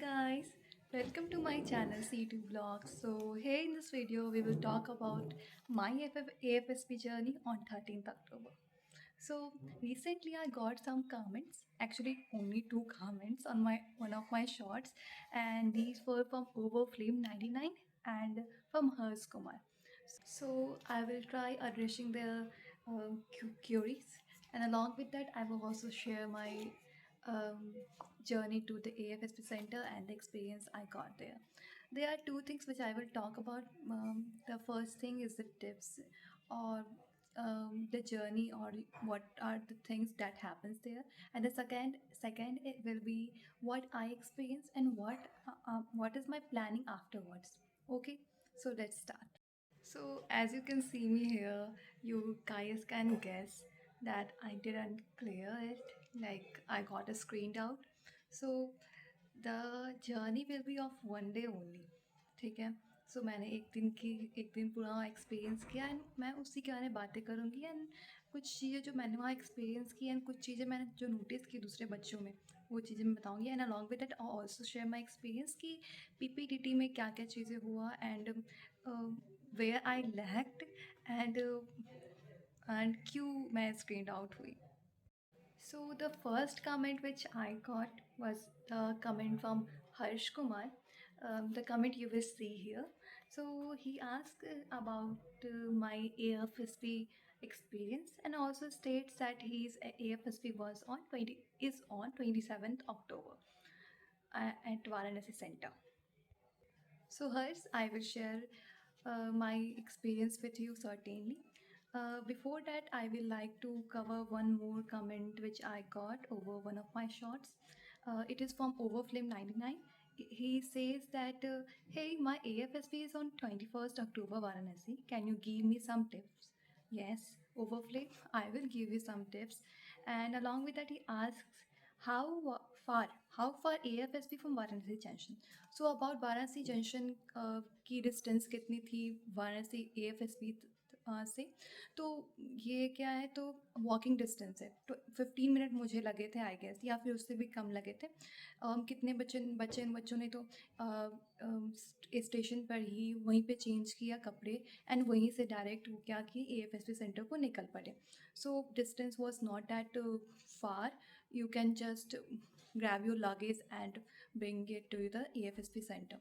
Guys, welcome to my channel C2 Vlogs. So here in this video we will talk about my AFSP journey on 13th October. So recently I got some comments, actually only two comments on my one of my shorts, and these were from Overflame 99 and from Hers Kumar. So I will try addressing their queries, and along with that I will also share my um, journey to the AFSP center and the experience I got there. There are two things which I will talk about. The first thing is the tips or the journey or what are the things that happens there, and the second it will be what I experience and what is my planning afterwards. Okay, so let's start. So, as you can see me here, you guys can guess that I didn't clear it, like I got a screened out. So, the journey will be of one day only. ठीक है, सो मैंने एक दिन पूरा experience किया and मैं उसी के बारे में बातें करूँगी एंड कुछ चीज़ें जो मैंने वहाँ एक्सपीरियंस की एंड कुछ चीज़ें मैंने जो नोटिस की दूसरे बच्चों में, वो चीज़ें मैं बताऊँगी and along with that I also share my experience कि पीपीटीटी में क्या क्या चीज़ें हुआ and where I lacked and क्यों मैं screened out हुई. So the first comment which I got was the comment from Harsh Kumar. The comment you will see here. So he asked about my AFSP experience and also states that his AFSP was on 27th October at Varanasi Center. So, Hers, I will share my experience with you certainly. Before that, I will like to cover one more comment which I got over one of my shots. It is from Overflame99. He says that, hey, my AFSP is on 21st October Varanasi. Can you give me some tips? Yes, Overflame, I will give you some tips. And along with that, he asks, how wa- far, how far AFSP from Varanasi Junction? So about Varanasi junction की distance कितनी थी Varanasi AFSP से, तो ये क्या है, तो walking distance है, तो 15 मिनट मुझे लगे थे आई गेस, या फिर उससे भी कम लगे थे. कितने बच्चों ने तो स्टेशन पर ही वहीं पे चेंज किया कपड़े एंड वहीं से डायरेक्ट वो क्या कि AFSP सेंटर को निकल पड़े. So distance was not that far. You can just grab your luggage and bring it to the AFSP centre.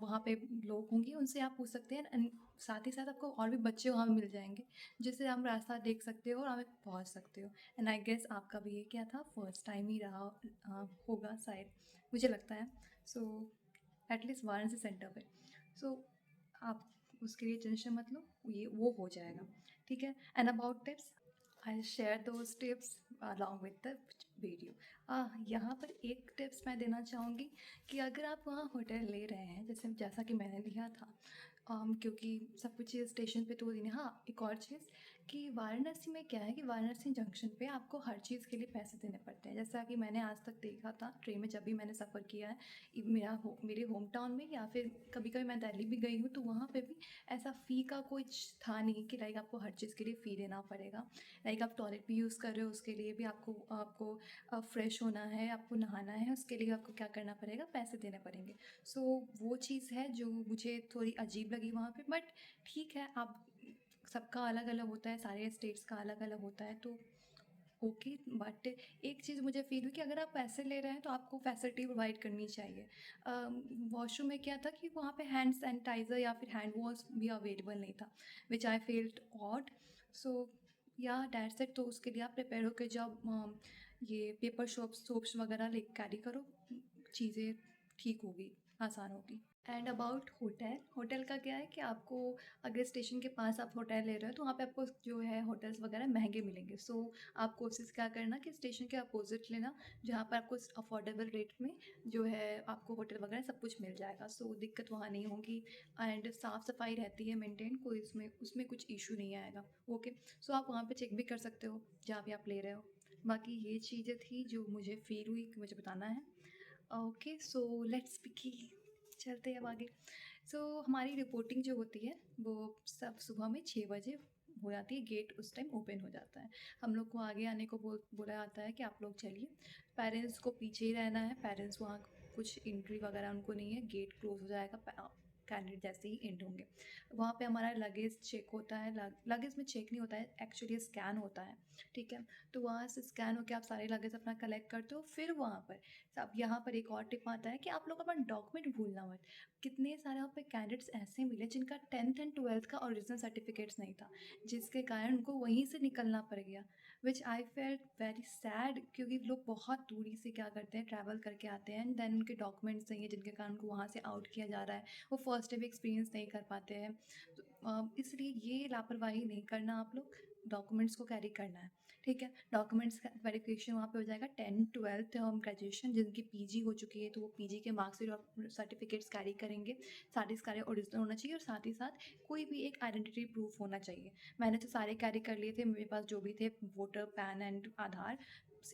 वहाँ पे लोग होंगे, उनसे आप पूछ सकते हैं एंड साथ ही साथ आपको और भी बच्चे वहाँ मिल जाएंगे जिससे हम रास्ता देख सकते हो और हमें पहुँच सकते हो. एंड आई गेस आपका भी ये क्या था, फर्स्ट टाइम ही रहा होगा शायद, मुझे लगता है. सो एटलीस्ट वाराणसी सेंटर पे. सो आप उसके लिए टेंशन मत लो, ये वो हो जाएगा. ठीक है. And about tips, I share those tips along with the video. यहाँ पर एक टिप्स मैं देना चाहूँगी कि अगर आप वहाँ होटल ले रहे हैं, जैसा कि मैंने लिया था, क्योंकि सब कुछ स्टेशन पे तो नहीं. हाँ, एक और चीज़ कि वाराणसी में क्या है कि वाराणसी जंक्शन पे आपको हर चीज़ के लिए पैसे देने पड़ते हैं. जैसा कि मैंने आज तक देखा था ट्रेन में, जब भी मैंने सफ़र किया है मेरे होम टाउन में या फिर कभी कभी मैं दिल्ली भी गई हूँ, तो वहाँ पे भी ऐसा फ़ी का कुछ था नहीं कि लाइक आपको हर चीज़ के लिए फ़ी देना पड़ेगा. लाइक आप टॉयलेट भी यूज़ कर रहे हो, उसके लिए भी आपको आपको फ्रेश होना है, आपको नहाना है, उसके लिए आपको क्या करना पड़ेगा, पैसे देने पड़ेंगे. सो वो चीज़ है जो मुझे थोड़ी अजीब लगी वहाँ पे. बट ठीक है, आप सबका अलग अलग होता है, सारे स्टेट्स का अलग अलग होता है, तो ओके. बट एक चीज़ मुझे फील हुई कि अगर आप पैसे ले रहे हैं तो आपको फैसिलिटी प्रोवाइड करनी चाहिए. वॉशरूम में क्या था कि वहाँ पे हैंड सैनिटाइज़र या फिर हैंड वॉश भी अवेलेबल नहीं था, विच आई फील्ड ऑड. सो या डैट्स इट. तो उसके लिए आप प्रिपेयर होकर जब ये पेपर सोप्स वगैरह ले कैरी करो, चीज़ें ठीक होगी, आसान होगी. एंड अबाउट होटल का क्या है कि आपको अगर स्टेशन के पास आप होटल ले रहे हो तो वहाँ पे आपको जो है होटल्स वगैरह महंगे मिलेंगे. सो आप कोशिश क्या करना कि स्टेशन के अपोजिट लेना, जहाँ पर आपको अफोर्डेबल रेट में जो है आपको होटल वगैरह सब कुछ मिल जाएगा. सो दिक्कत वहाँ नहीं होगी एंड साफ़ सफाई रहती है मेंटेन, कोई उसमें कुछ इशू नहीं आएगा. ओके. सो आप वहाँ पर चेक भी कर सकते हो जहाँ भी आप ले रहे हो. बाकी ये चीज़ें थी जो मुझे फील हुई कि मुझे बताना है. Okay, so let's begin. चलते हैं अब आगे. हमारी रिपोर्टिंग जो होती है वो सब सुबह में 6 बजे हो जाती है. गेट उस टाइम ओपन हो जाता है. हम लोग को आगे आने को बोला जाता है कि आप लोग चलिए. पेरेंट्स को पीछे ही रहना है. पेरेंट्स वहाँ कुछ एंट्री वगैरह उनको नहीं है, गेट क्लोज हो जाएगा कैंडिडेट जैसे ही एंड होंगे। वहाँ पे हमारा लगेज चेक होता है, लगेज में चेक नहीं होता है, एक्चुअली स्कैन होता है, ठीक है। तो वहाँ से स्कैन होकर आप सारे लगेज अपना कलेक्ट करते हो। फिर वहाँ पर अब यहाँ पर एक और टिप आता है कि आप लोग अपना डॉक्यूमेंट भूलना मत। कितने सारे वहाँ पे कैंडिडेट्स ऐसे मिले जिनका 10th एंड 12th का ओरिजिनल सर्टिफिकेट्स नहीं था, जिसके कारण उनको वहीं से निकलना पड़ गया, विच आई फेल्ट वेरी सैड, क्योंकि लोग बहुत दूरी से क्या करते हैं, ट्रैवल करके आते हैं एंड देन उनके डॉक्यूमेंट्स नहीं है जिनके कारण उनको वहाँ से आउट किया जा रहा है, वो फर्स्ट टाइम एक्सपीरियंस नहीं कर पाते हैं। तो इसलिए ये लापरवाही नहीं करना, आप लोग डॉक्यूमेंट्स को कैरी करना है, ठीक है। डॉक्यूमेंट्स का वेरिफिकेशन वहाँ पे हो जाएगा। 10th 12th हम ग्रेजुएशन जिनकी पीजी हो चुकी है तो वो पीजी के मार्क्स और सर्टिफिकेट्स कैरी करेंगे, सारे ओरिजिनल होना चाहिए, और साथ ही साथ कोई भी एक आइडेंटिटी प्रूफ होना चाहिए। मैंने तो सारे कैरी कर लिए थे, मेरे पास जो भी थे, voter, pan and Aadhaar.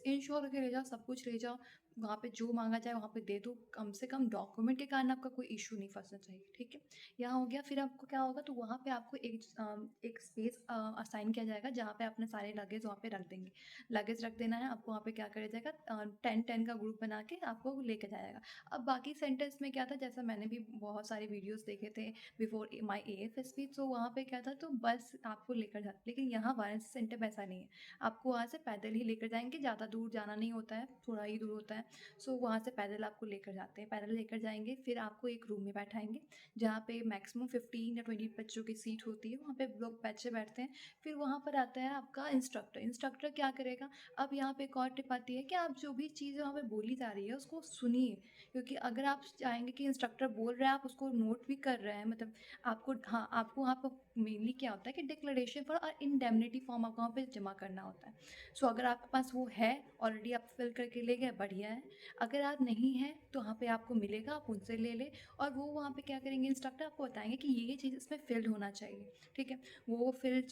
Ensure करके ले जाओ, सब कुछ ले जाओ, वहाँ पे जो मांगा जाए वहाँ पे दे दो, कम से कम डॉक्यूमेंट के कारण आपका कोई इशू नहीं फंसना चाहिए, ठीक है। यहाँ हो गया। फिर आपको क्या होगा, तो वहाँ पे आपको एक स्पेस असाइन किया जाएगा जहाँ पे अपने सारे लगेज वहाँ पे रख देंगे। लगेज रख देना है आपको, वहाँ पे क्या किया जाएगा, 10-10 का ग्रुप बना के आपको लेके जाएगा। अब बाकी सेंटर्स में क्या था, जैसा मैंने भी बहुत सारे वीडियोस देखे थे बिफोर माई AFSP, तो वहाँ पे क्या था, तो बस आपको लेकर जाते, लेकिन यहाँ वाराणसी सेंटर में ऐसा नहीं है। आपको वहाँ से पैदल ही लेकर जाएंगे, ज़्यादा दूर जाना नहीं होता है, थोड़ा ही दूर होता है। सो वहाँ से पैदल आपको लेकर जाते हैं, पैदल लेकर जाएंगे, फिर आपको एक रूम में बैठाएंगे जहाँ पे मैक्सिमम 15 या 20 बच्चों की सीट होती है, वहाँ पे लोग बच्चे बैठते हैं। फिर वहाँ पर आता है आपका इंस्ट्रक्टर। इंस्ट्रक्टर क्या करेगा, अब यहाँ पे एक और टिप आती है कि आप जो भी चीज़ वहाँ पे बोली जा रही है उसको सुनिए, क्योंकि अगर आप चाहेंगे कि इंस्ट्रक्टर बोल रहा है आप उसको नोट भी कर रहे हैं, मतलब आपको, हाँ, आपको वहाँ पर मेनली क्या होता है कि डिक्लेरेशन फॉर इंडेमनिटी फॉर्म आपको वहाँ पे जमा करना होता है। सो अगर आपके पास वो है ऑलरेडी, आप फिल करके ले गए, बढ़िया है। अगर आप नहीं है तो वहाँ पे आपको मिलेगा, आप उनसे ले लें, और वो वहाँ पे क्या करेंगे, इंस्ट्रक्टर आपको बताएंगे कि ये चीज़ इसमें फिल्ड होना चाहिए, ठीक है। वो फिल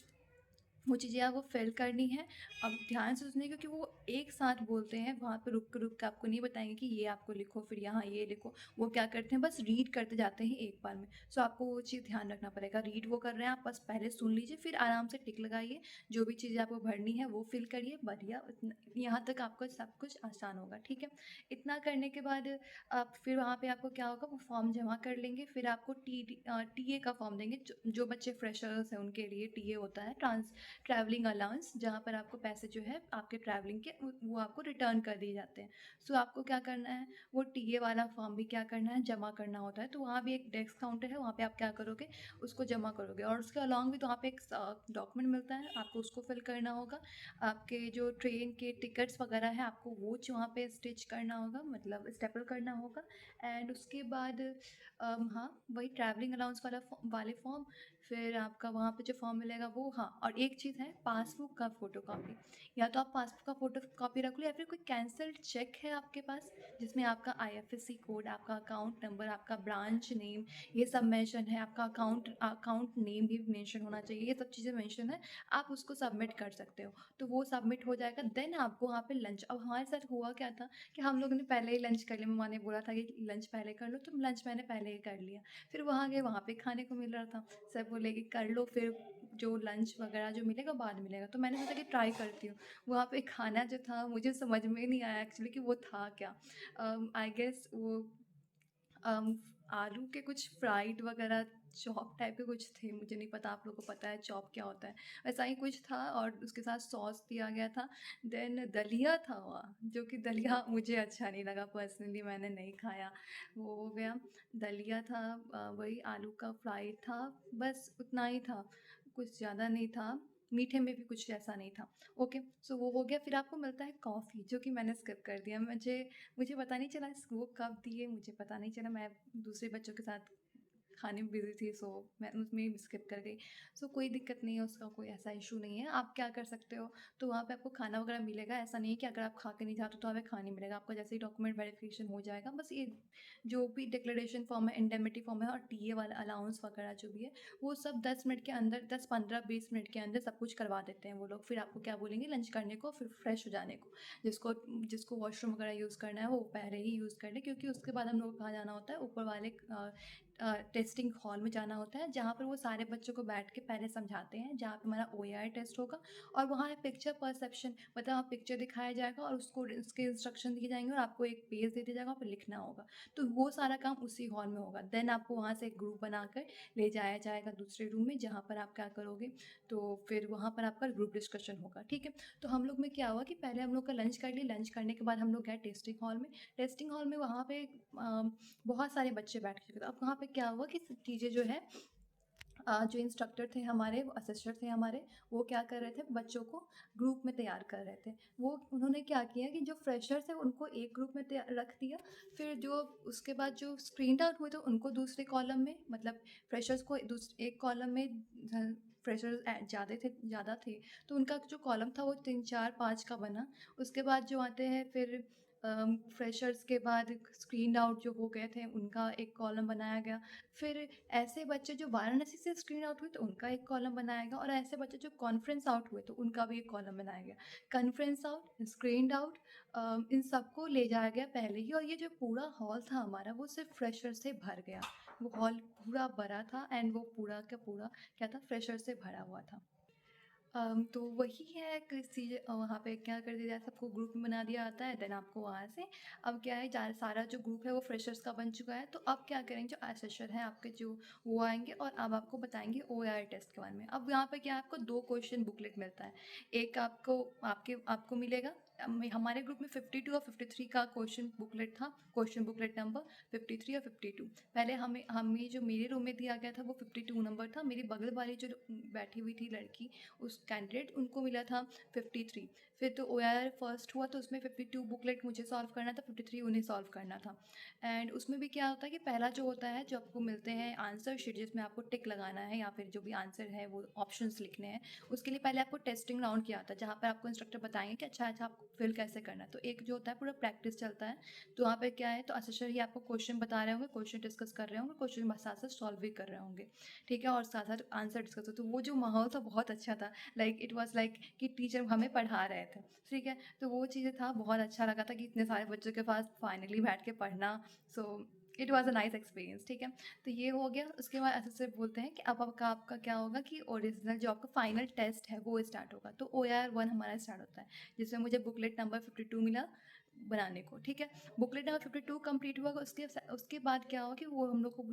वो चीज़ें आपको फिल करनी है। अब ध्यान से सुनिए, क्योंकि वो एक साथ बोलते हैं, वहाँ पे रुक के आपको नहीं बताएंगे कि ये आपको लिखो, फिर यहाँ ये लिखो। वो क्या करते हैं, बस रीड करते जाते हैं एक बार में। सो आपको वो चीज़ ध्यान रखना पड़ेगा, रीड वो कर रहे हैं, आप बस पहले सुन लीजिए, फिर आराम से टिक लगाइए, जो भी चीज़ें आपको भरनी है वो फिल करिए, बढ़िया। यहाँ तक आपको सब कुछ आसान होगा, ठीक है। इतना करने के बाद आप फिर वहाँ पे आपको क्या होगा, वो फॉर्म जमा कर लेंगे, फिर आपको टीए का फॉर्म देंगे। जो बच्चे फ्रेशर्स हैं उनके लिए टीए होता है, ट्रैवलिंग अलाउंस, जहाँ पर आपको पैसे जो है आपके ट्रैवलिंग के वो आपको रिटर्न कर दिए जाते हैं। सो आपको क्या करना है, वो टीए वाला फॉर्म भी क्या करना है, जमा करना होता है। तो वहाँ भी एक डेस्क काउंटर है, वहाँ पे आप क्या करोगे, उसको जमा करोगे, और उसके अलॉन्ग भी तो वहाँ पे एक डॉक्यूमेंट मिलता है, आपको उसको फिल करना होगा। आपके जो ट्रेन के टिकट्स वगैरह है आपको वो वहाँ पे स्टिच करना होगा, मतलब स्टेपल करना होगा। एंड उसके बाद हाँ, वही ट्रैवलिंग अलाउंस वाले फॉर्म। फिर आपका वहाँ पे जो फॉर्म मिलेगा वो, हाँ, और एक चीज़ है, पासबुक का फ़ोटोकॉपी। या तो आप पासबुक का फ़ोटोकॉपी रख लो, या फिर कोई कैंसल्ड चेक है आपके पास जिसमें आपका IFSC कोड, आपका अकाउंट नंबर, आपका ब्रांच नेम, ये सब मेंशन है, आपका अकाउंट नेम भी मेंशन होना चाहिए, ये सब चीज़ें मेंशन है, आप उसको सबमिट कर सकते हो। तो वो सबमिट हो जाएगा, देन आपको वहाँ पे लंच। अब हमारे साथ हुआ क्या था कि हम लोगों ने पहले ही लंच कर लिया, मम्मा ने बोला था कि लंच पहले कर लो, तो लंच मैंने पहले ही कर लिया। फिर वहाँ गए, वहाँ पे खाने को मिल रहा था, सर बोले कि कर लो, फिर जो लंच वगैरह जो मिलेगा बाद मिलेगा। तो मैंने सोचा कि ट्राई करती हूँ। वहाँ पे खाना जो था मुझे समझ में नहीं आया एक्चुअली कि वो था क्या। आई गेस वो अम, आलू के कुछ फ्राइड वगैरह चॉप टाइप के कुछ थे, मुझे नहीं पता, आप लोगों को पता है चॉप क्या होता है, वैसा ही कुछ था, और उसके साथ सॉस दिया गया था। देन दलिया था वहाँ, जो कि दलिया मुझे अच्छा नहीं लगा, पर्सनली मैंने नहीं खाया। वो हो गया, दलिया था, वही आलू का फ्राई था, बस उतना ही था, कुछ ज़्यादा नहीं था। मीठे में भी कुछ ऐसा नहीं था। ओके, सो वो हो गया। फिर आपको मिलता है कॉफ़ी, जो कि मैंने स्किप कर दिया। मुझे पता नहीं चला वो कब दिए, मुझे पता नहीं चला, मैं दूसरे बच्चों के साथ खाने में बिज़ी थी, सो मैं उसमें स्किप कर गई। सो कोई दिक्कत नहीं है, उसका कोई ऐसा इशू नहीं है। आप क्या कर सकते हो, तो वहाँ पे आपको खाना वगैरह मिलेगा, ऐसा नहीं है कि अगर आप खा के नहीं जाते तो हमें खाना नहीं मिलेगा। आपका जैसे ही डॉक्यूमेंट वेरिफिकेशन हो जाएगा, बस ये जो भी डिक्लेरेशन फॉर्म है, इंडेमिटी फॉर्म है, और टीए वाला अलाउंस वगैरह जो भी है, वो सब 10 मिनट के अंदर, 10-15-20 मिनट के अंदर सब कुछ करवा देते हैं वो लोग। फिर आपको क्या बोलेंगे, लंच करने को, फिर फ्रेश हो जाने को। जिसको जिसको वॉशरूम वगैरह यूज़ करना है वो पहले ही यूज़ कर ले, क्योंकि उसके बाद हम लोग को कहाँ जाना होता है, ऊपर वाले टेस्टिंग हॉल में जाना होता है, जहाँ पर वो सारे बच्चों को बैठ के पहले समझाते हैं, जहाँ पे हमारा OER टेस्ट होगा। और वहाँ है पिक्चर परसेप्शन, मतलब आप पिक्चर दिखाया जाएगा और उसको उसके इंस्ट्रक्शन दिए जाएंगे और आपको एक पेज दे दिया जाएगा, वहाँ पर लिखना होगा। तो वो सारा काम उसी हॉल में होगा। देन आपको वहाँ से एक ग्रुप बनाकर ले जाया जाएगा दूसरे रूम में, जहाँ पर आप क्या करोगे, तो फिर वहाँ पर आपका ग्रुप डिस्कशन होगा। ठीक है, तो हम लोग में क्या हुआ कि पहले हम लोग का लंच कर लिया, लंच करने के बाद हम लोग गए टेस्टिंग हॉल में। टेस्टिंग हॉल में वहाँ पे बहुत सारे बच्चे बैठ चुके थे। अब वहाँ पे क्या हुआ कि चीज़ें जो है, जो इंस्ट्रक्टर थे हमारे, वो असिस्टर थे हमारे, वो क्या कर रहे थे, बच्चों को ग्रुप में तैयार कर रहे थे। वो उन्होंने क्या किया कि जो फ्रेशर्स है उनको एक ग्रुप में रख दिया। फिर जो उसके बाद जो स्क्रीन आउट हुए थे उनको दूसरे कॉलम में, मतलब फ्रेशर्स को एक कॉलम में, फ्रेशर्स ज़्यादा थे तो उनका जो कॉलम था वो 3 4 5 का बना। उसके बाद जो आते हैं फिर फ्रेशर्स के बाद स्क्रीन आउट जो हो गए थे उनका एक कॉलम बनाया गया। फिर ऐसे बच्चे जो वाराणसी से स्क्रीन आउट हुए तो उनका एक कॉलम बनाया गया, और ऐसे बच्चे जो कॉन्फ्रेंस आउट हुए तो उनका भी एक कॉलम बनाया गया। कॉन्फ्रेंस आउट, स्क्रीन आउट, इन सबको ले जाया गया पहले ही, और ये जो पूरा हॉल था हमारा वो सिर्फ फ्रेशर से भर गया। वो हॉल पूरा भरा था, एंड वो पूरा का पूरा क्या था, फ्रेशर से भरा हुआ था। तो वही है कि वहाँ पे क्या कर दिया जाए, सबको ग्रुप में बना दिया जाता है। देन आपको वहाँ से, अब क्या है, सारा जो ग्रुप है वो फ्रेशर्स का बन चुका है। तो अब क्या करेंगे, जो असेसर है आपके, जो वो आएंगे और अब आपको बताएंगे OER टेस्ट के बारे में। अब यहाँ पे क्या है, आपको 2 क्वेश्चन बुकलेट मिलता है। एक आपको मिलेगा, हमारे ग्रुप में 52 और 53 का क्वेश्चन बुकलेट था, क्वेश्चन बुकलेट नंबर 53 और 52। पहले हमें जो मेरे रूम में दिया गया था वो 52 नंबर था। मेरी बगल वाली जो बैठी हुई थी लड़की, उस कैंडिडेट, उनको मिला था 53। फिर तो OER फर्स्ट हुआ तो उसमें 52 बुकलेट मुझे सॉल्व करना था, 53 उन्हें सॉल्व करना था। एंड उसमें भी क्या होता है कि पहला जो होता है, जो आपको मिलते हैं आंसर शीट, जिसमें आपको टिक लगाना है या फिर जो भी आंसर है वो ऑप्शंस लिखने हैं, उसके लिए पहले आपको टेस्टिंग राउंड किया जाता है, जहाँ पर आपको इंस्ट्रक्टर बताएंगे कि अच्छा अच्छा आपको फिल कैसे करना है। तो एक जो होता है पूरा प्रैक्टिस चलता है। तो वहाँ पर क्या है, तो असेसर ही आपको क्वेश्चन बता रहे होंगे, क्वेश्चन डिस्कस कर रहे होंगे, क्वेश्चन साथ साथ सॉल्व भी कर रहे होंगे। ठीक है, और साथ साथ आंसर डिस्कस हो, तो वो जो माहौल था बहुत अच्छा था। लाइक इट वाज लाइक कि टीचर हमें पढ़ा रहे थे। ठीक है, तो वो चीज़ें था, बहुत अच्छा लगा था कि इतने सारे बच्चों के पास फाइनली बैठ के पढ़ना। So it was a nice experience. ठीक है, तो ये हो गया। उसके बाद ऐसे से बोलते हैं कि अब आपका क्या होगा कि ओरिजिनल जो आपका फाइनल टेस्ट है वो स्टार्ट होगा। तो OER 1 हमारा स्टार्ट होता है, जिसमें मुझे बुकलेट नंबर 52 मिला बनाने को। ठीक है, बुकलेट नंबर 52 कंप्लीट हुआ। उसके उसके बाद क्या हुआ कि वो हम लोग को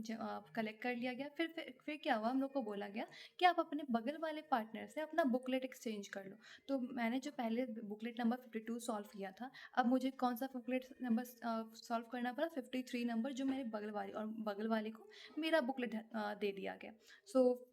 कलेक्ट कर लिया गया। फिर क्या हुआ, हम लोग को बोला गया कि आप अपने बगल वाले पार्टनर से अपना बुकलेट एक्सचेंज कर लो। तो मैंने जो पहले बुकलेट नंबर 52 सॉल्व किया था, अब मुझे कौन सा बुकलेट नंबर सॉल्व करना पड़ा, 53 नंबर, जो मेरे बगल वाली, और बगल वाले को मेरा बुकलेट दे दिया गया। सो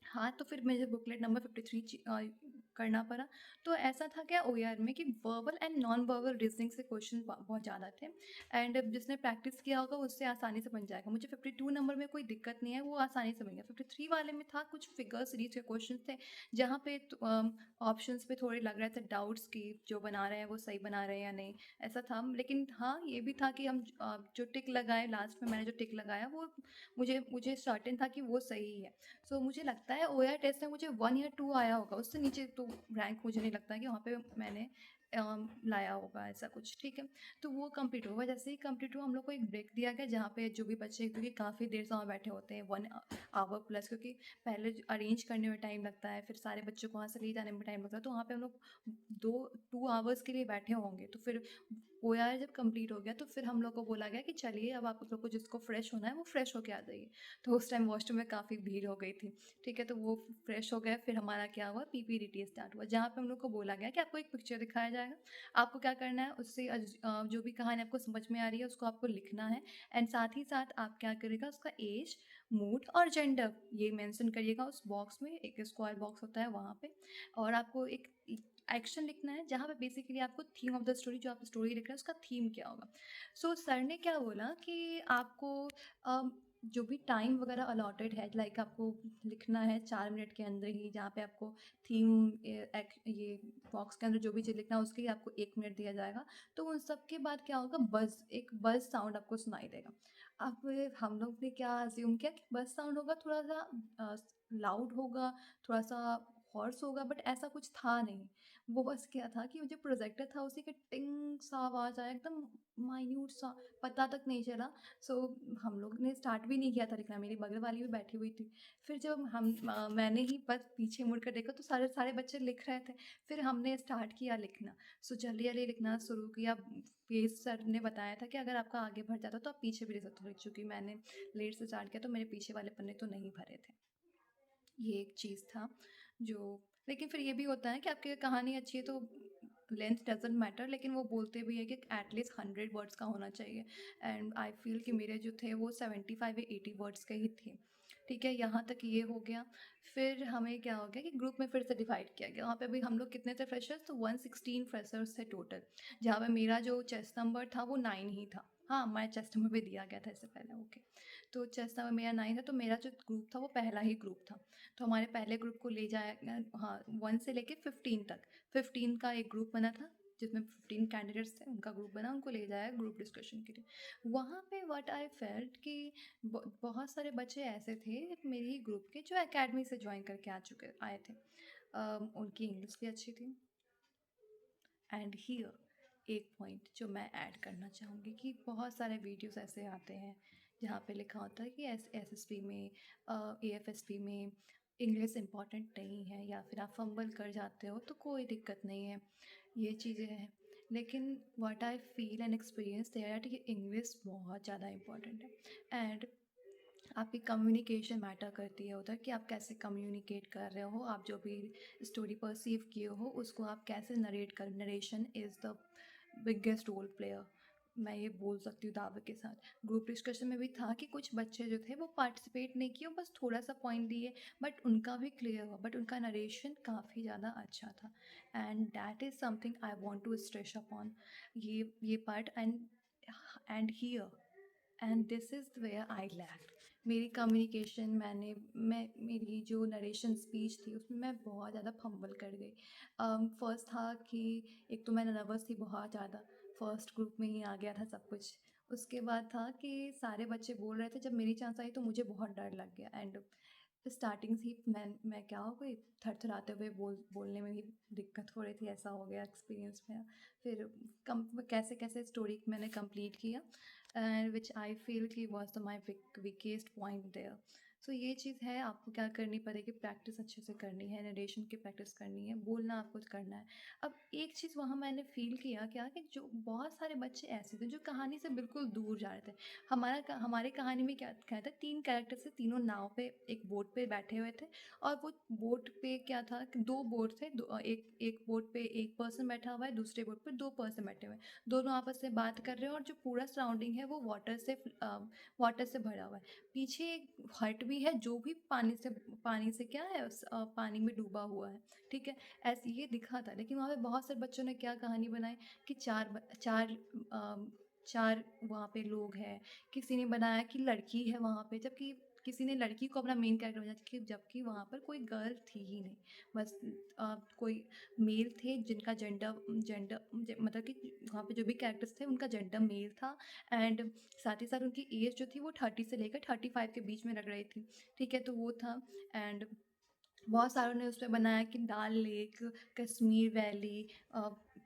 हाँ, तो फिर मुझे बुकलेट नंबर 53 करना पड़ा। तो ऐसा था क्या OER में कि verbal and non verbal reasoning से क्वेश्चन बहुत ज़्यादा थे। एंड जिसने प्रैक्टिस किया होगा उससे आसानी से बन जाएगा। मुझे 52 नंबर में कोई दिक्कत नहीं है, वो आसानी से बन गया। 53 वाले में था कुछ फिगर सीरीज के क्वेश्चन थे, जहाँ पे ऑप्शंस पे थोड़े लग रहे थे डाउट्स कि जो बना रहे हैं वो सही बना रहे हैं या नहीं, ऐसा था। लेकिन हाँ, ये भी था कि हम जो टिक लगाए लास्ट में, मैंने जो टिक लगाया वो मुझे सर्टेन था कि वो सही है। सो मुझे लगता है OER टेस्ट में मुझे 1 या 2 आया होगा, उससे नीचे तो रैंक मुझे नहीं लगता है कि वहाँ पे मैंने लाया होगा ऐसा कुछ। ठीक है, तो वो कंप्लीट होगा। जैसे ही कंप्लीट हुआ, हम लोग को एक ब्रेक दिया गया, जहाँ पे जो भी बच्चे, क्योंकि काफ़ी देर से वहाँ बैठे होते हैं, 1 आवर प्लस, क्योंकि पहले अरेंज करने में टाइम लगता है, फिर सारे बच्चों को वहाँ से ले जाने में टाइम लगता है। तो वहाँ पे हम लोग 2 आवर्स के लिए बैठे होंगे। तो फिर OER जब कंप्लीट हो गया तो फिर हम लोग को बोला गया कि चलिए अब आप लोग को जिसको फ्रेश होना है वो फ्रेश होके आ जाइए। तो उस टाइम वॉशरूम में काफ़ी भीड़ हो गई थी। ठीक है, तो वो फ्रेश हो गए। फिर हमारा क्या हुआ, PPDT स्टार्ट हुआ, जहाँ पे हम लोग को बोला गया कि आपको एक पिक्चर दिखाया जाएगा, आपको क्या करना है, उससे जो भी कहानी आपको समझ में आ रही है उसको आपको लिखना है। एंड साथ ही साथ आप क्या करिएगा, उसका एज, मूड और जेंडर ये मेंशन करिएगा उस बॉक्स में, एक स्क्वायर बॉक्स होता है वहाँ पे। और आपको एक एक्शन लिखना है, जहाँ पे बेसिकली आपको थीम ऑफ द स्टोरी, जो आप स्टोरी लिख रहे हैं उसका थीम क्या होगा। सो सर ने क्या बोला कि आपको जो भी टाइम वगैरह अलॉटेड है, लाइक आपको लिखना है 4 मिनट के अंदर ही, जहाँ पे आपको थीम ये बॉक्स के अंदर जो भी चीज़ लिखना है उसके लिए आपको 1 मिनट दिया जाएगा। तो उन सब के बाद क्या होगा, एक बज़ साउंड आपको सुनाई देगा। अब हम लोग ने क्या अज्यूम किया कि बज़ साउंड होगा, थोड़ा सा लाउड होगा, थोड़ा सा हॉर्स होगा बट ऐसा कुछ था नहीं। वो बस क्या था कि वो जो प्रोजेक्टर था उसी के टिंग सा आवाज़ आया, एकदम माइन्यूट सा, पता तक नहीं चला। सो हम लोग ने स्टार्ट भी नहीं किया था लिखना, मेरी बगल वाली भी बैठी हुई थी। फिर जब मैंने ही बस पीछे मुड़ कर देखा तो सारे सारे बच्चे लिख रहे थे। फिर हमने स्टार्ट किया लिखना। सो जल्दी-जल्दी लिखना शुरू किया। पेज सर ने बताया था कि अगर आपका आगे भर जाता तो आप पीछे भी लिख सकते हो। चूँकि मैंने लेट से स्टार्ट किया तो मेरे पीछे वाले पन्ने तो नहीं भरे थे। ये एक चीज़ था जो, लेकिन फिर ये भी होता है कि आपकी कहानी अच्छी है तो लेंथ डज़न्ट मैटर, लेकिन वो बोलते भी है कि एटलीस्ट 100 वर्ड्स का होना चाहिए। एंड आई फ़ील कि मेरे जो थे वो 75 या 80 वर्ड्स के ही थे। ठीक है, यहाँ तक ये हो गया। फिर हमें क्या हो गया कि ग्रुप में फिर से डिवाइड किया गया। वहाँ पे भी हम लोग कितने थे फ्रेशर्स, तो 116 फ्रेशर्स थे टोटल। जहाँ पे मेरा जो चेस्ट नंबर था वो 9 ही था। हाँ, मैं चेस्ट नंबर भी दिया गया था इससे पहले, ओके। तो चेस्ट नंबर मेरा 9 था, तो मेरा जो ग्रुप था वो पहला ही ग्रुप था। तो हमारे पहले ग्रुप को ले जाया, हाँ, 1 से लेके 15 तक। 15 का एक ग्रुप बना था जिसमें 15 कैंडिडेट्स थे, उनका ग्रुप बना, उनको ले जाया ग्रुप डिस्कशन के लिए। वहाँ पे व्हाट आई फेल्ट कि बहुत सारे बच्चे ऐसे थे मेरे ही ग्रुप के जो एकेडमी से ज्वाइन करके आए थे। उनकी इंग्लिश भी अच्छी थी। एंड हियर एक पॉइंट जो मैं ऐड करना चाहूँगी कि बहुत सारे वीडियोस ऐसे आते हैं जहाँ पे लिखा होता है कि एसएसपी में, एएफएसपी में इंग्लिश इम्पॉर्टेंट नहीं है, या फिर आप फंबल कर जाते हो तो कोई दिक्कत नहीं है, ये चीज़ें हैं। लेकिन what I feel and experience there कि इंग्लिश बहुत ज़्यादा इम्पॉर्टेंट है। एंड आपकी कम्युनिकेशन मैटर करती है उधर, कि आप कैसे कम्युनिकेट कर रहे हो, आप जो भी स्टोरी परसीव किए हो उसको आप कैसे नरेट कर, narration is the biggest role player, मैं ये बोल सकती हूँ दावे के साथ। ग्रुप डिस्कशन में भी था कि कुछ बच्चे जो थे वो पार्टिसिपेट नहीं किए, बस थोड़ा सा पॉइंट दिए, बट उनका भी क्लियर हुआ, बट उनका नरेशन काफ़ी ज़्यादा अच्छा था। And that is something I want to stress upon, ये पार्ट। And here and this is where I lacked. मेरी कम्युनिकेशन, मैं मेरी जो नरेशन स्पीच थी उसमें मैं बहुत ज़्यादा फंबल कर गई। फर्स्ट था कि एक तो मैं नर्वस थी बहुत ज़्यादा, फर्स्ट ग्रुप में ही आ गया था सब कुछ। उसके बाद था कि सारे बच्चे बोल रहे थे, जब मेरी चांस आई तो मुझे बहुत डर लग गया। एंड स्टार्टिंग से ही मैं क्या हो गई, थरथराते हुए बोलने में भी दिक्कत हो रही थी, ऐसा हो गया एक्सपीरियंस मेरा। फिर कम कैसे कैसे स्टोरी मैंने कंप्लीट किया, एंड विच आई फील कि was the my weakest point there. So ये चीज़ है, आपको क्या करनी पड़ेगी, प्रैक्टिस अच्छे से करनी है, नरेशन की प्रैक्टिस करनी है, बोलना आपको करना है। अब एक चीज़ वहाँ मैंने फ़ील किया क्या कि जो बहुत सारे बच्चे ऐसे थे जो कहानी से बिल्कुल दूर जा रहे थे। हमारे कहानी में क्या था, 3 कैरेक्टर थे, तीनों नाव पे एक बोट पे बैठे हुए थे। और वो बोट पे क्या था कि 2 बोट थे, एक एक बोट पे 1 पर्सन बैठा हुआ है, दूसरे बोट पे 2 पर्सन बैठे हुए हैं। दोनों आपस में बात कर रहे हैं और जो पूरा सराउंडिंग है वो वाटर से भरा हुआ है। पीछे एक हट भी है जो भी पानी से क्या है, पानी में डूबा हुआ है। ठीक है, ऐसे ये दिखा था। लेकिन वहाँ पे बहुत सारे बच्चों ने क्या कहानी बनाई कि चार वहाँ पे लोग हैं। किसी ने बनाया कि लड़की है वहाँ पे, जबकि किसी ने लड़की को अपना मेन कैरेक्टर बनाया, जबकि वहाँ पर कोई गर्ल थी ही नहीं। बस कोई मेल थे जिनका जेंडर जेंडर मतलब कि वहाँ पे जो भी कैरेक्टर्स थे उनका जेंडर मेल था। एंड साथ ही साथ उनकी एज जो थी वो 30 से लेकर 35 के बीच में लग रही थी। ठीक है, तो वो था। एंड बहुत सारों ने उसमें बनाया कि डल लेक, कश्मीर वैली,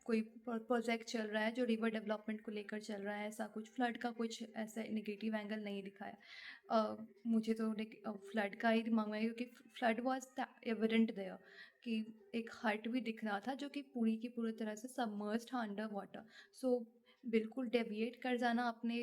कोई प्रोजेक्ट चल रहा है जो रिवर डेवलपमेंट को लेकर चल रहा है, ऐसा कुछ फ्लड का कुछ ऐसा नेगेटिव एंगल नहीं दिखाया। मुझे तो फ्लड का ही दिमाग में आया, क्योंकि फ्लड वाज एविडेंट देयर कि एक हट भी दिख रहा था जो कि पूरी की पूरी तरह से सबमर्ज्ड था अंडर वाटर। सो बिल्कुल डेविएट कर जाना अपने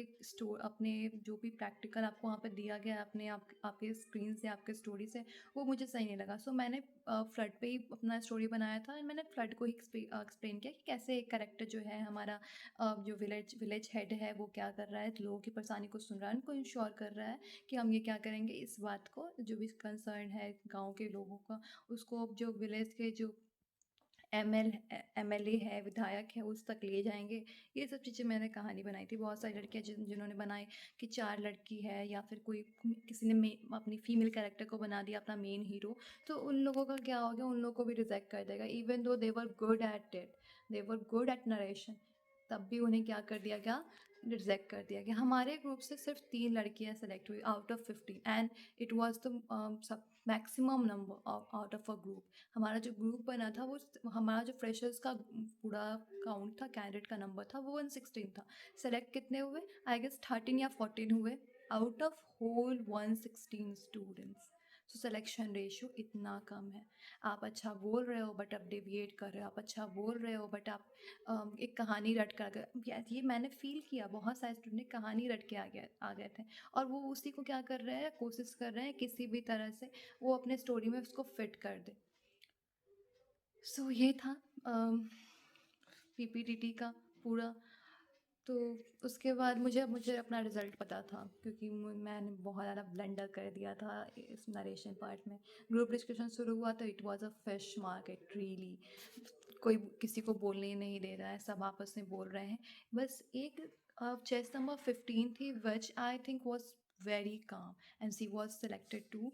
जो भी प्रैक्टिकल आपको वहाँ पे दिया गया है, आपके स्क्रीन से, आपके स्टोरी से, वो मुझे सही नहीं लगा। सो मैंने फ्लड पे ही अपना स्टोरी बनाया था, एंड मैंने फ्लड को ही एक्सप्लेन किया कि कैसे एक कैरेक्टर जो है हमारा, जो विलेज हेड है वो क्या कर रहा है, लोगों की परेशानी को सुन रहा है, उनको इंश्योर कर रहा है कि हम ये क्या करेंगे, इस बात को जो भी कंसर्न है गाँव के लोगों का, उसको जो विलेज के जो एमएलए है, विधायक है, उस तक ले जाएँगे। ये सब चीज़ें मैंने कहानी बनाई थी। बहुत सारी लड़कियाँ जिन्होंने बनाई कि 4 लड़की है, या फिर कोई किसी ने अपनी फीमेल कैरेक्टर को बना दिया अपना मेन हीरो, तो उन लोगों का क्या हो गया, उन लोगों को भी रिजेक्ट कर देगा। Even though they were good at it, they were good at narration, तब भी उन्हें क्या कर दिया गया, रिजेक्ट कर दिया गया। हमारे ग्रुप से सिर्फ 3 लड़कियाँ सेलेक्ट हुई out of 15 and it was the sub maximum number out of a group. हमारा जो ग्रुप बना था वो हमारा जो फ्रेशर्स का पूरा काउंट था, कैंडिडेट का नंबर था, वो 116 था। सेलेक्ट कितने हुए? आई गेस 13 या 14 हुए out of whole 116 students. So selection ratio इतना कम है। आप अच्छा बोल रहे हो बट आप डेविएट कर रहे हो, आप अच्छा बोल रहे हो बट आप एक कहानी रट कर गए। ये मैंने फ़ील किया, बहुत सारे स्टूडेंट कहानी रट के आ गए थे और वो उसी को क्या कर रहे हैं, कोशिश कर रहे हैं किसी भी तरह से वो अपने स्टोरी में उसको फिट कर दे। सो ये था पीपीटीटी का पूरा। तो उसके बाद मुझे मुझे अपना रिज़ल्ट पता था क्योंकि मैंने बहुत ज़्यादा ब्लंडर कर दिया था इस नरेशन पार्ट में। ग्रुप डिस्कशन शुरू हुआ तो it was a fish market really. कोई किसी को बोलने ही नहीं दे रहा है, सब आपस में बोल रहे हैं। बस एक चेस नंबर 15 थी which I think was very calm and she was selected to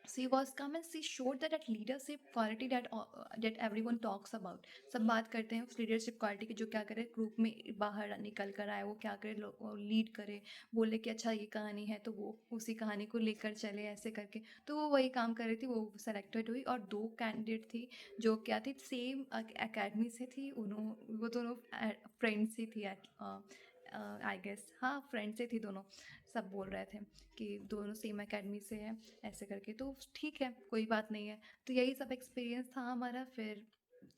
she was come and she showed that leadership quality that everyone talks about। सब बात करते हैं उस लीडरशिप क्वालिटी की, जो क्या करे ग्रुप में बाहर निकल कर आए, वो क्या करे, लीड करे, बोले कि अच्छा ये कहानी है तो वो उसी कहानी को लेकर चले ऐसे करके। तो वो वही काम कर रही थी, वो सेलेक्टेड हुई। और 2 कैंडिडेट थी जो क्या थी, सेम एकेडमी से थी, वो दोनों फ्रेंड्स ही थी आई गेस, हाँ फ्रेंड्स ही थी दोनों। सब बोल रहे थे कि दोनों सेम एकेडमी से हैं ऐसे करके, तो ठीक है कोई बात नहीं है। तो यही सब एक्सपीरियंस था हमारा। फिर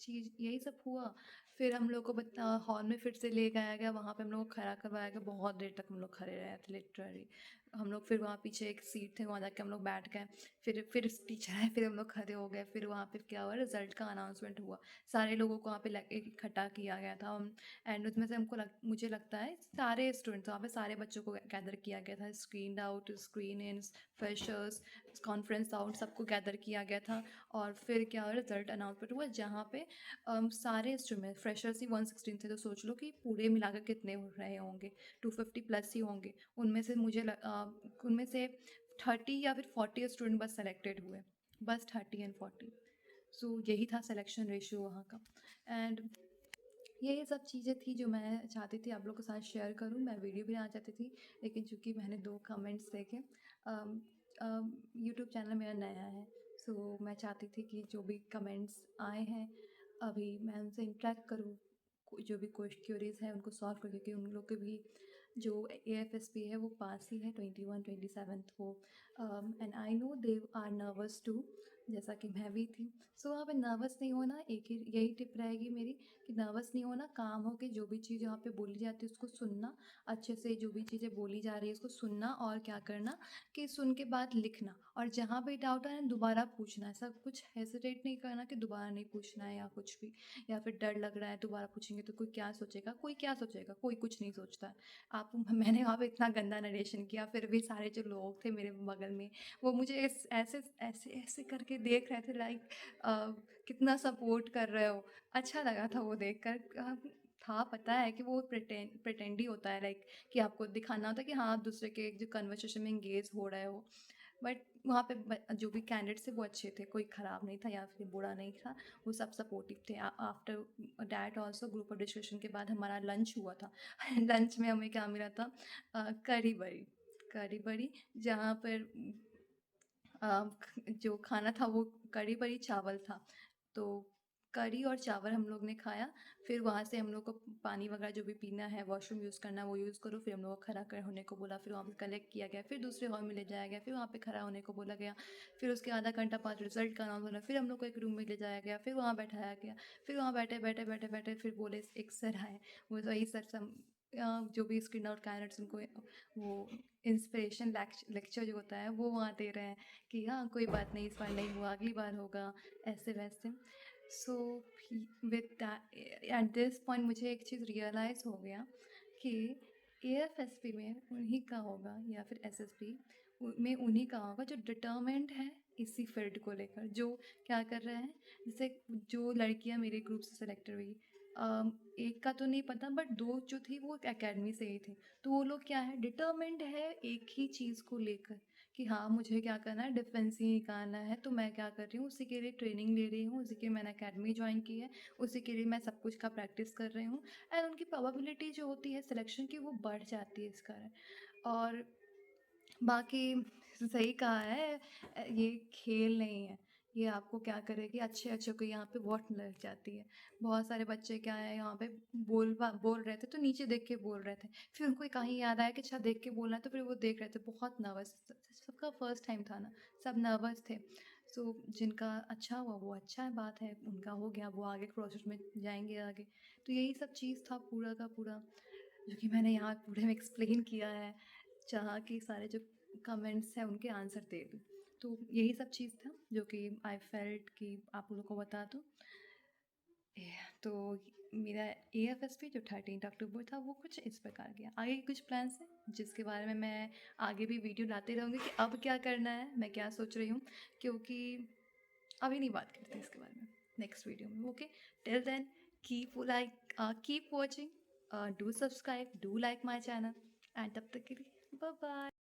चीज़ यही सब हुआ। फिर हम लोग को हॉल में फिर से ले गया गया, वहाँ पे हम लोग को खड़ा करवाया गया, बहुत देर तक हम लोग खड़े रहे थे लिटरली। हम लोग फिर वहाँ पीछे एक सीट थे, वहाँ जाके हम लोग बैठ गए। फिर टीचर आए, फिर हम लोग खड़े हो गए। फिर वहाँ पे क्या हुआ, रिजल्ट का अनाउंसमेंट हुआ। सारे लोगों को वहाँ पे इकट्ठा किया गया था एंड उसमें से मुझे लगता है सारे स्टूडेंट्स, वहाँ पे सारे बच्चों को गैदर किया गया था, स्क्रीन आउट, स्क्रीन इन, फ्रेशर्स, कॉन्फ्रेंस आउट, सबको गैदर किया गया था। और फिर क्या हुआ, रिजल्ट अनाउंसमेंट हुआ जहाँ पे सारे इंस्ट्रूमेंट फ्रेशर्स ही 116 थे। तो सोच लो कि पूरे मिलाकर कितने हो रहे होंगे, 250 प्लस ही होंगे। उनमें से उनमें से 30 या फिर 40 स्टूडेंट बस सेलेक्टेड हुए, बस 30 एंड 40। सो यही था सिलेक्शन रेशियो वहाँ का। एंड ये सब चीज़ें थी जो मैं चाहती थी आप लोग के साथ शेयर करूँ। मैं वीडियो भी बनाना चाहती थी, लेकिन चूँकि मैंने 2 कमेंट्स देखे, यूट्यूब चैनल मेरा नया है, सो मैं चाहती थी कि जो भी कमेंट्स आए हैं अभी मैं उनसे इंटरेक्ट करूँ, जो भी क्वेरीज हैं उनको सॉल्व करूँ, क्योंकि उन लोग के भी जो AFSP है वो पास ही है 21-27 को। And I know they are nervous too, जैसा कि मैं भी थी। सो वहाँ पे नर्वस नहीं होना, एक ही यही टिप रहेगी मेरी कि नर्वस नहीं होना, काम हो के जो भी चीज़ वहाँ पे बोली जाती है उसको सुनना अच्छे से, जो भी चीज़ें बोली जा रही है उसको सुनना, और क्या करना कि सुन के बाद लिखना, और जहाँ पे डाउट आए दोबारा पूछना। ऐसा कुछ हेजिटेट नहीं करना कि दोबारा नहीं पूछना है या कुछ भी, या फिर डर लग रहा है दोबारा पूछेंगे तो कोई क्या सोचेगा, कोई क्या सोचेगा, कोई कुछ नहीं सोचता है। आप मैंने वहाँ पे इतना गंदा नरेशन किया, फिर भी सारे जो लोग थे मेरे बगल में वो मुझे ऐसे ऐसे ऐसे करके देख रहे थे, लाइक कितना सपोर्ट कर रहे हो। अच्छा लगा था वो देख कर। था पता है कि वो प्रिटेंड ही होता है, लाइक कि आपको दिखाना होता है कि हाँ आप दूसरे के जो कन्वर्सेशन में इंगेज हो रहे हो। बट वहाँ पे जो भी कैंडिडेट्स थे वो अच्छे थे, कोई ख़राब नहीं था या फिर बुरा नहीं था, वो सब सपोर्टिव थे। After that also group of discussion के बाद हमारा लंच हुआ था। लंच में हमें क्या मिला था, करी बड़ी, जहाँ पर जो खाना था वो करी बड़ी चावल था। तो करी और चावल हम लोग ने खाया। फिर वहाँ से हम लोग को पानी वगैरह जो भी पीना है, वॉशरूम यूज़ करना है वो यूज़ करो। फिर हम लोग को खड़ा कर होने को बोला, फिर वहाँ पे कलेक्ट किया गया, फिर दूसरे हॉल में ले जाया गया, फिर वहाँ पे खड़ा होने को बोला गया। फिर उसके आधा घंटा बाद रिजल्ट का अनाउंस होना, फिर हम लोग को एक रूम में ले जाया गया, फिर वहाँ बैठाया गया। फिर वहाँ बैठे बैठे बैठे बैठे फिर बोले एक सर आए, वो वही सर जो भी स्क्रीन आउट कैंडिडेट्स उनको वो इंस्पिरेशन लेक्चर जो होता है वो वहाँ दे रहे हैं कि हाँ कोई बात नहीं, इस बार नहीं हुआ अगली बार होगा, ऐसे वैसे। So with at this point मुझे एक चीज़ रियलाइज़ हो गया कि AFSP में उन्हीं का होगा या फिर SSP में उन्हीं का होगा जो डिटर्मेंट है इसी फील्ड को लेकर, जो क्या कर रहे हैं। जैसे जो लड़कियां मेरे ग्रुप से सेलेक्टेड हुई, एक का तो नहीं पता बट 2 जो थी वो एकेडमी से ही थी। तो वो लोग क्या है, डिटर्मेंट है एक ही चीज़ को लेकर कि हाँ, मुझे क्या करना है, डिफेंस ही निकालना है। तो मैं क्या कर रही हूँ, उसी के लिए ट्रेनिंग ले रही हूँ, उसी के लिए मैंने अकेडमी जॉइन की है, उसी के लिए मैं सब कुछ का प्रैक्टिस कर रही हूँ। एंड उनकी प्रोबेबिलिटी जो होती है सिलेक्शन की, वो बढ़ जाती है इस कारण। और बाकी सही कहा है, ये खेल नहीं है, ये आपको क्या करेगी, अच्छे अच्छे को यहाँ पे बहुत लग जाती है। बहुत सारे बच्चे क्या है यहाँ पे बोल रहे थे तो नीचे देख के बोल रहे थे, फिर उनको कहीं याद आया कि अच्छा देख के बोलना है, तो फिर वो देख रहे थे, बहुत नर्वस, सबका फर्स्ट टाइम था ना, सब नर्वस थे। सो जिनका अच्छा हुआ वो अच्छा है, बात है, उनका हो गया, वो आगे प्रोसेस में जाएंगे आगे। तो यही सब चीज़ था पूरा का पूरा, जो कि मैंने यहाँ पूरे में एक्सप्लेन किया है, चाहा कि सारे जो कमेंट्स हैं उनके आंसर दे दूँ। तो यही सब चीज़ था जो कि आई फेल्ट कि आप लोगों को बता दूँ। तो मेरा एएफएसपी जो 13 अक्टूबर था वो कुछ इस प्रकार गया। आगे कुछ प्लान्स हैं जिसके बारे में मैं आगे भी वीडियो लाते रहूँगी कि अब क्या करना है, मैं क्या सोच रही हूँ, क्योंकि अभी नहीं बात करते इसके बारे में, नेक्स्ट वीडियो में। Okay, till then keep watching, do subscribe, do like my channel, and तब तक के लिए बाय बाय।